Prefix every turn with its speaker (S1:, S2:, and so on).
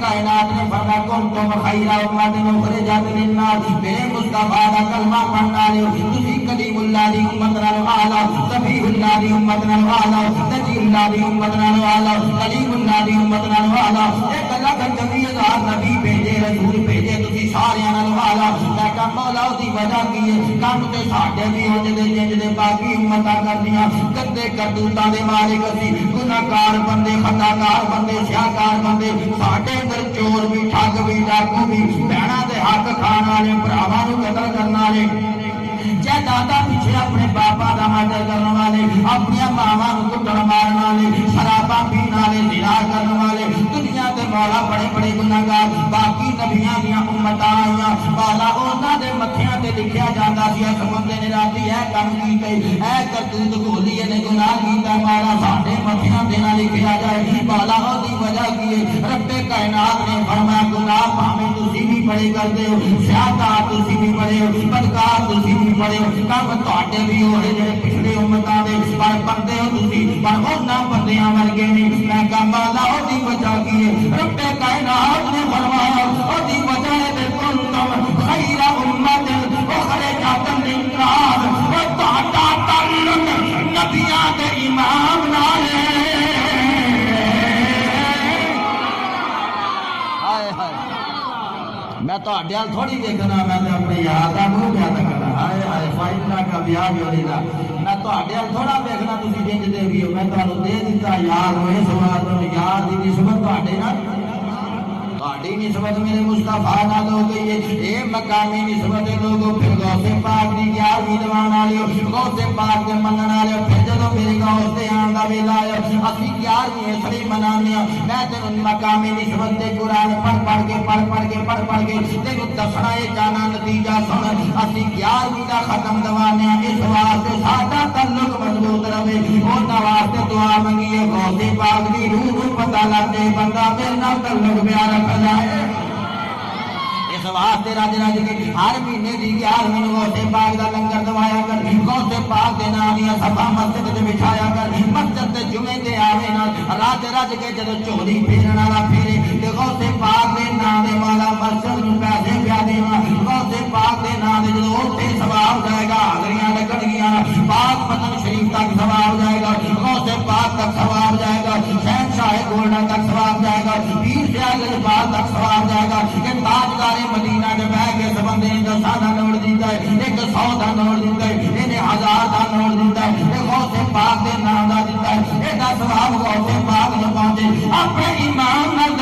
S1: کائنات نے فرمایا کنتم خیر امت اخرجت للناس میرے مصطفیٰ دا کلمہ پڑھن والے تسی کلیم اللہ دی امت نال اعلی صفی اللہ دی امت نال اعلی نجی اللہ دی امت نال اعلی کلیم اللہ دی امت نال اعلی ایک اللہ کا جمیع ہزار نبی بھیجے رسول بھیجے تسی سارے نال اعلی میں کہ مولا دی وجہ کی ہے کم تے ساڈے بھی ہو جے جنج دے باقی امتاں کردیاں گندے کرتوتاں دے مالک اسی گناہگار بندے خطاکار بندے سیاہکار بندے ساڈے اندر چور بھی ٹھگ بھی ڈاکو بھی بہناں دے حق کھان والے بھراواں نوں قتل کرن والے جائیداد پیچھے اپنے باپا کا مردر کرنے والے اپنی ماواں نوں کٹن مارن والے شراباں پین والے زنا کرنے والے دنیا کے مولا بڑے بڑے گناہگار باقی نبیاں دیاں امتاں آئیاں مولا انہاں دے متھیاں تے لکھیا جاندا سی اس بندے نے راتی اے کم کیتے اے کرتوت گھولی نے گناہ کیتا مولا ساڈے متھیاں تے نہ لکھیا جائے مولا او دی وجہ کی ہے رب کائنات نے فرمایا گناہ بھاویں تسی بھی بڑے کردے ہو سیاہکار تسی بھی بڑے ہو بدکار تسی بھی بڑے کم تواڈے بھی ہوئے جڑے پچھلے امتاں دے پر بندے ہو تسی پر انہاں بندیاں ورگے نہیں میں کہا مولا او دی وجہ کی ہے رب کائنات نے فرمایا او دی وجہ ہے کنتم خیر امت اخرجت للناس او تہاڈا تعلق نبیاں دے امام نال ہائے ہائے میں تو اڈیال تھوڑی دیکھنا میں تو اپنے یاد کا منہ بیان کرنا ہائے ہائے فائدہ کا بیان جو نہیں دا میں تو اڈیال تھوڑا دیکھنا تسی جنج دے بھی ہو میں تو دے دیتا یار ہوئے سوال تو یاد دی نسبت تو اڈے نا تہاڈی نسبت میرے مصطفیٰ نال ہو گئی ہے اے مقامی نسبت لوگوں پھر غوث پاک دی 11ویں دیوان والے غوث پاک دے منن والے پھر جدوں میرے غوث تے آن دا ویلا آیا اسی 11ویں اسری منانے میں تینوں مقامی نسبت تے قرآن پڑھ کے تینوں دسنا اے جانا نتیجہ سن اسی 11ویں دا ختم دوانے اس واسطے ساڈا تعلق مضبوط رہے انہاں واسطے دعا منگیے غوث پاک دی روح نوں پتہ لگ جائے بندہ میرے نال تعلق پیارا اس واسطے رج رج کے ہر مہینے دی 11ویں غوث پاک دا لنگر دوایا کر غوث پاک دے نام دی صفا مسجد تے بچھایا کر مسجد تے جمعے تے آوے نا رج رج کے جدوں چوری پھیرن والا پھیرے تے غوث پاک دے نام دے والا مسجد نوں پیسے پیا دیواں غوث پاک دے نام دے جدوں اوتھے ثواب جائے گا حاضریاں لگن گیاں پاک بدن شریف تک ثواب جائے گا غوث پاک تک ثواب جائے گا شہنشاہ گولڈن تک ثواب جائے گا پیر سیال جبال تک ثواب جائے گا کہ تاجدار مدینہ دے بیٹھ کے اس بندے نے 10 دا نوٹ دیتا ہے ایک 100 دا نوٹ دیتا ہے انہیں 1000 دا نوٹ دیتا ہے یہ غوث پاک دے نام دا دیتا ہے یہ ثواب غوث پاک نوں پہنچے اپنے ایمان نال